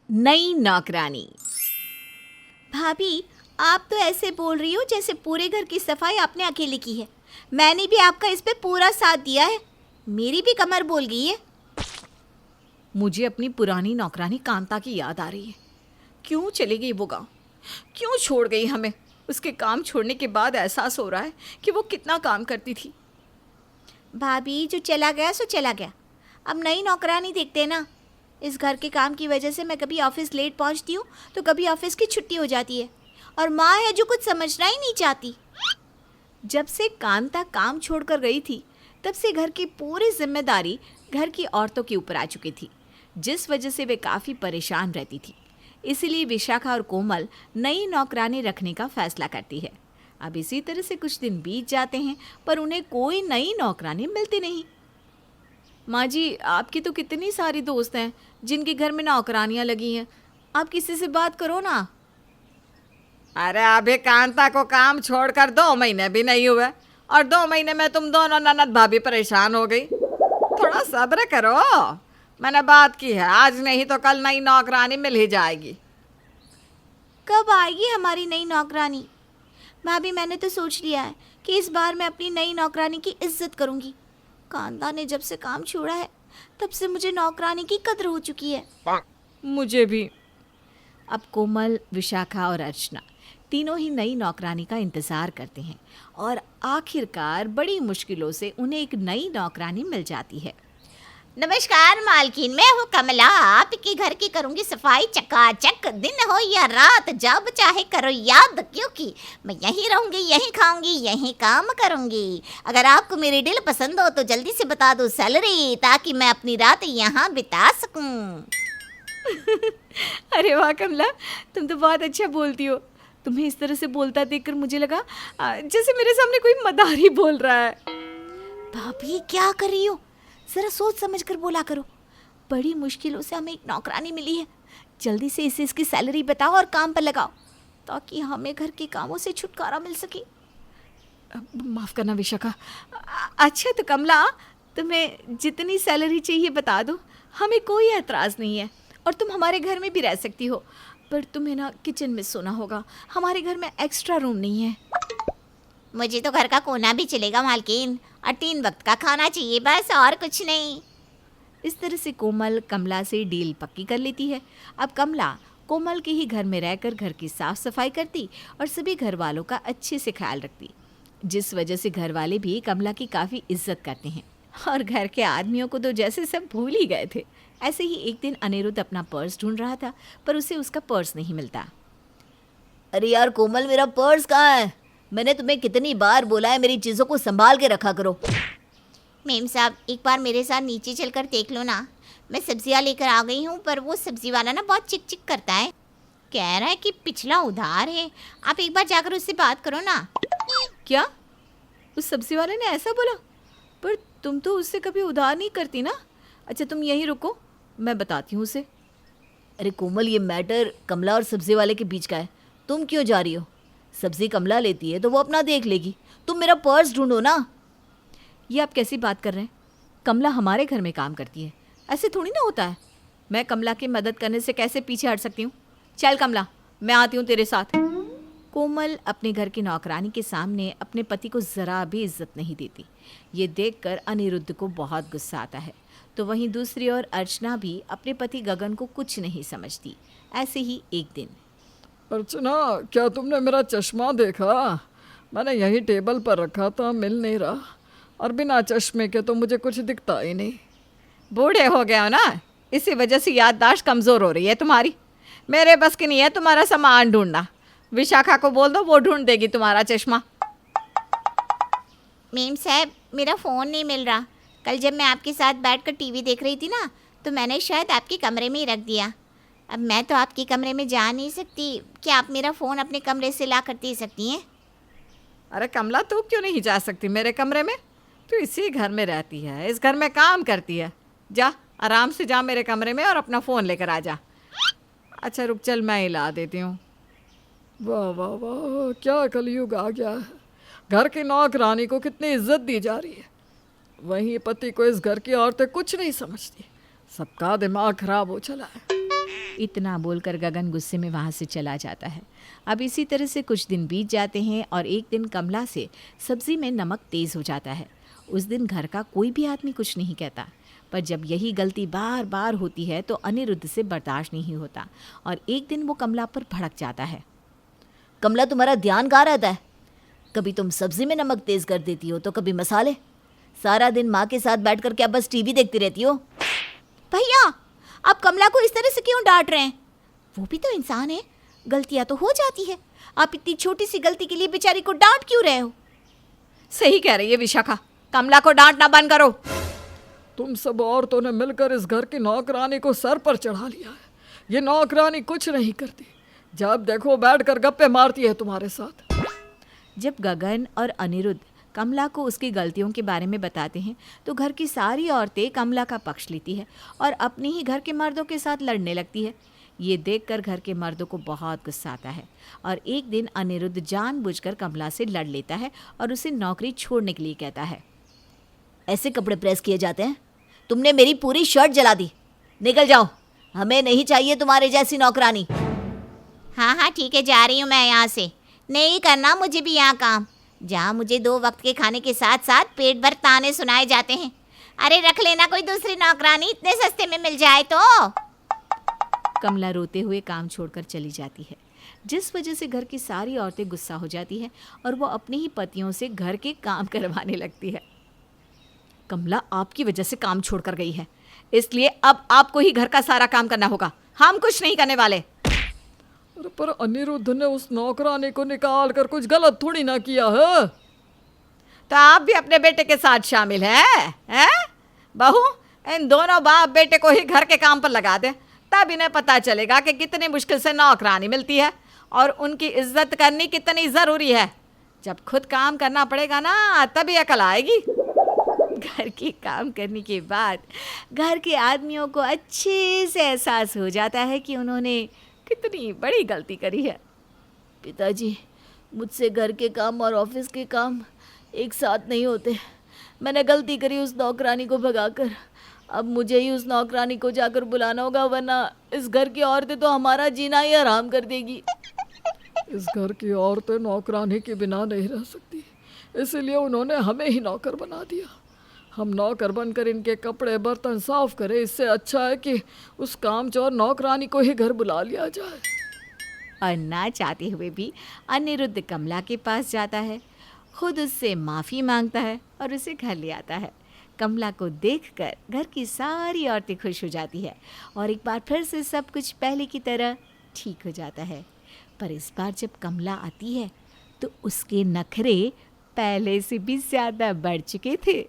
नई नौकरानी। भाभी, आप तो ऐसे बोल रही हो जैसे पूरे घर की सफाई आपने अकेले की है। मैंने भी आपका इस पे पूरा साथ दिया है। मेरी भी कमर बोल गई है। मुझे अपनी पुरानी नौकरानी कांता की याद आ रही है। क्यों चली गई वो गाँव? क्यों छोड़ गई हमें? उसके काम छोड़ने के बाद एहसास हो रहा है कि वो कितना काम करती थी। भाभी, जो चला गया सो चला गया। अब नई नौकरानी देखते हैं ना। इस घर के काम की वजह से मैं कभी ऑफिस लेट पहुंचती हूँ तो कभी ऑफिस की छुट्टी हो जाती है। और माँ है जो कुछ समझना ही नहीं चाहती। जब से कांता काम छोड़कर गई थी तब से घर की पूरी जिम्मेदारी घर की औरतों के ऊपर आ चुकी थी, जिस वजह से वे काफ़ी परेशान रहती थी। इसीलिए विशाखा और कोमल नई नौकरानी रखने का फैसला करती है। अब इसी तरह से कुछ दिन बीत जाते हैं पर उन्हें कोई नई नौकरानी मिलती नहीं। माँ जी, आपकी तो कितनी सारी दोस्त हैं जिनके घर में नौकरानियाँ लगी हैं। आप किसी से बात करो ना। अरे अभी कांता को काम छोड़कर 2 महीने भी नहीं हुए और 2 महीने में तुम दोनों ननद भाभी परेशान हो गई। थोड़ा सब्र करो। मैंने बात की है, आज नहीं तो कल नई नौकरानी मिल ही जाएगी। कब आएगी हमारी नई नौकरानी? भाभी, मैंने तो सोच लिया है कि इस बार मैं अपनी नई नौकरानी की इज्जत करूंगी। कांता ने जब से काम छोड़ा है तब से मुझे नौकरानी की कद्र हो चुकी है। मुझे भी। अब कोमल, विशाखा और अर्चना तीनों ही नई नौकरानी का इंतज़ार करते हैं और आखिरकार बड़ी मुश्किलों से उन्हें एक नई नौकरानी मिल जाती है। नमस्कार मालकिन, मैं हूँ कमला। आपके घर की करूँगी सफाई चकाचक, दिन हो या रात, जब चाहे करो याद, क्योंकि मैं यहीं रहूँगी, यहीं खाऊंगी, यहीं काम करूँगी। अगर आपको मेरी डील पसंद हो तो जल्दी से बता दो सैलरी, ताकि मैं अपनी रात यहाँ बिता सकूँ। अरे वाह कमला, तुम तो बहुत अच्छा बोलती हो। तुम्हें इस तरह से बोलता देखकर मुझे लगा जैसे मेरे सामने कोई मदारी बोल रहा है। भाभी, क्या कर रही हो? जरा सोच समझ कर बोला करो। बड़ी मुश्किलों से हमें एक नौकरानी मिली है। जल्दी से इसे इसकी सैलरी बताओ और काम पर लगाओ, ताकि हमें घर के कामों से छुटकारा मिल सके। माफ़ करना विशाखा। अच्छा तो कमला, तुम्हें जितनी सैलरी चाहिए बता दो, हमें कोई एतराज़ नहीं है और तुम हमारे घर में भी रह सकती हो। पर तुम्हें ना किचन में सोना होगा, हमारे घर में एक्स्ट्रा रूम नहीं है। मुझे तो घर का कोना भी चलेगा मालकिन, और 3 वक्त का खाना चाहिए, बस और कुछ नहीं। इस तरह से कोमल कमला से डील पक्की कर लेती है। अब कमला कोमल के ही घर में रहकर घर की साफ सफाई करती और सभी घर वालों का अच्छे से ख्याल रखती, जिस वजह से घर वाले भी कमला की काफ़ी इज्जत करते हैं और घर के आदमियों को तो जैसे सब भूल ही गए थे। ऐसे ही एक दिन अनिरुद्ध अपना पर्स ढूंढ रहा था पर उसे उसका पर्स नहीं मिलता। अरे यार कोमल, मेरा पर्स कहाँ है? मैंने तुम्हें कितनी बार बोला है मेरी चीज़ों को संभाल के रखा करो। मेम साहब, एक बार मेरे साथ नीचे चलकर देख लो ना। मैं सब्जियां लेकर आ गई हूँ, पर वो सब्जी वाला ना बहुत चिक चिक करता है। कह रहा है कि पिछला उधार है। आप एक बार जाकर उससे बात करो ना। क्या? उस सब्जी वाले ने ऐसा बोला? पर तुम तो उससे कभी उधार नहीं करती ना। अच्छा तुम यहीं रुको, मैं बताती हूँ उसे। अरे कोमल, ये मैटर कमला और सब्जी वाले के बीच का है। तुम क्यों जा रही हो? सब्जी कमला लेती है तो वो अपना देख लेगी, तुम मेरा पर्स ढूंढो ना। ये आप कैसी बात कर रहे हैं? कमला हमारे घर में काम करती है, ऐसे थोड़ी ना होता है। मैं कमला की मदद करने से कैसे पीछे हट सकती हूँ? चल कमला, मैं आती हूँ तेरे साथ। कोमल अपने घर की नौकरानी के सामने अपने पति को ज़रा भी इज्जत नहीं देती। ये देखकर अनिरुद्ध को बहुत गुस्सा आता है। तो वहीं दूसरी ओर अर्चना भी अपने पति गगन को कुछ नहीं समझती। ऐसे ही एक दिन, अर्चना, क्या तुमने मेरा चश्मा देखा? मैंने यही टेबल पर रखा था, मिल नहीं रहा, और बिना चश्मे के तो मुझे कुछ दिखता ही नहीं। बूढ़े हो गए हो ना, इसी वजह से याददाश्त कमज़ोर हो रही है तुम्हारी। मेरे बस की नहीं है तुम्हारा सामान ढूंढना। विशाखा को बोल दो, वो ढूंढ देगी तुम्हारा चश्मा। मेम साहब, मेरा फ़ोन नहीं मिल रहा। कल जब मैं आपके साथ बैठकर टीवी देख रही थी ना, तो मैंने शायद आपके कमरे में ही रख दिया। अब मैं तो आपके कमरे में जा नहीं सकती। क्या आप मेरा फ़ोन अपने कमरे से ला कर दे सकती हैं? अरे कमला, तू क्यों नहीं जा सकती मेरे कमरे में? तू इसी घर में रहती है, इस घर में काम करती है। जा, आराम से जा मेरे कमरे में और अपना फ़ोन लेकर आ जा। अच्छा रुक, चल मैं ही ला देती हूँ। वाह वाह वाह, क्या कलयुग आ गया है। घर की नौकरानी को कितनी इज्जत दी जा रही है, वहीं पति को इस घर की औरतें कुछ नहीं समझती। सबका दिमाग खराब हो चला है। इतना बोलकर गगन गुस्से में वहाँ से चला जाता है। अब इसी तरह से कुछ दिन बीत जाते हैं और एक दिन कमला से सब्जी में नमक तेज़ हो जाता है। उस दिन घर का कोई भी आदमी कुछ नहीं कहता, पर जब यही गलती बार बार होती है तो अनिरुद्ध से बर्दाश्त नहीं होता और एक दिन वो कमला पर भड़क जाता है। कमला, तुम्हारा ध्यान कहाँ रहता है? कभी तुम सब्जी में नमक तेज कर देती हो तो कभी मसाले। सारा दिन माँ के साथ बैठ कर क्या बस टीवी देखती रहती हो? भैया, आप कमला को इस तरह से क्यों डांट रहे हैं? वो भी तो इंसान है, गलतियां तो हो जाती है। आप इतनी छोटी सी गलती के लिए बेचारी को डांट क्यों रहे हो? सही कह रही है विशाखा, कमला को डांटना बंद करो। तुम सब औरतों ने मिलकर इस घर की नौकरानी को सर पर चढ़ा लिया है। ये नौकरानी कुछ नहीं करती, जब देखो बैठकर गप्पे मारती है तुम्हारे साथ। जब गगन और अनिरुद्ध कमला को उसकी गलतियों के बारे में बताते हैं तो घर की सारी औरतें कमला का पक्ष लेती है और अपने ही घर के मर्दों के साथ लड़ने लगती है। ये देखकर घर के मर्दों को बहुत गुस्सा आता है और एक दिन अनिरुद्ध जानबूझकर कमला से लड़ लेता है और उसे नौकरी छोड़ने के लिए कहता है। ऐसे कपड़े प्रेस किए जाते हैं? तुमने मेरी पूरी शर्ट जला दी। निकल जाओ, हमें नहीं चाहिए तुम्हारे जैसी नौकरानी। हाँ हाँ ठीक है, जा रही हूँ मैं यहाँ से। नहीं करना मुझे भी यहाँ काम, जहाँ मुझे 2 वक्त के खाने के साथ साथ पेट भर ताने सुनाए जाते हैं। अरे रख लेना कोई दूसरी नौकरानी, इतने सस्ते में मिल जाए तो। कमला रोते हुए काम छोड़कर चली जाती है, जिस वजह से घर की सारी औरतें गुस्सा हो जाती हैं और वो अपने ही पतियों से घर के काम करवाने लगती है। कमला आपकी वजह से काम छोड़कर गई है, इसलिए अब आपको ही घर का सारा काम करना होगा, हम कुछ नहीं करने वाले। अरे पर अनिरुद्ध ने उस नौकरानी को निकाल कर कुछ गलत थोड़ी ना किया है। तो आप भी अपने बेटे के साथ शामिल हैं? बहू, इन दोनों बाप बेटे को ही घर के काम पर लगा दे, तब इन्हें पता चलेगा कि कितनी मुश्किल से नौकरानी मिलती है और उनकी इज्जत करनी कितनी ज़रूरी है। जब खुद काम करना पड़ेगा ना, तभी अकल आएगी। घर के काम करने के बाद घर के आदमियों को अच्छे से एहसास हो जाता है कि उन्होंने कितनी बड़ी गलती करी है। पिताजी, मुझसे घर के काम और ऑफिस के काम एक साथ नहीं होते। मैंने गलती करी उस नौकरानी को भगाकर। अब मुझे ही उस नौकरानी को जाकर बुलाना होगा, वरना इस घर की औरतें तो हमारा जीना ही हराम कर देगी। इस घर की औरतें नौकरानी के बिना नहीं रह सकती, इसीलिए उन्होंने हमें ही नौकर बना दिया। हम नौकर बनकर इनके कपड़े बर्तन साफ करें, इससे अच्छा है कि उस कामचोर नौकरानी को ही घर बुला लिया जाए। और ना चाहते हुए भी अनिरुद्ध कमला के पास जाता है, खुद उससे माफ़ी मांगता है और उसे घर ले आता है। कमला को देखकर घर की सारी औरतें खुश हो जाती है और एक बार फिर से सब कुछ पहले की तरह ठीक हो जाता है। पर इस बार जब कमला आती है तो उसके नखरे पहले से भी ज़्यादा बढ़ चुके थे।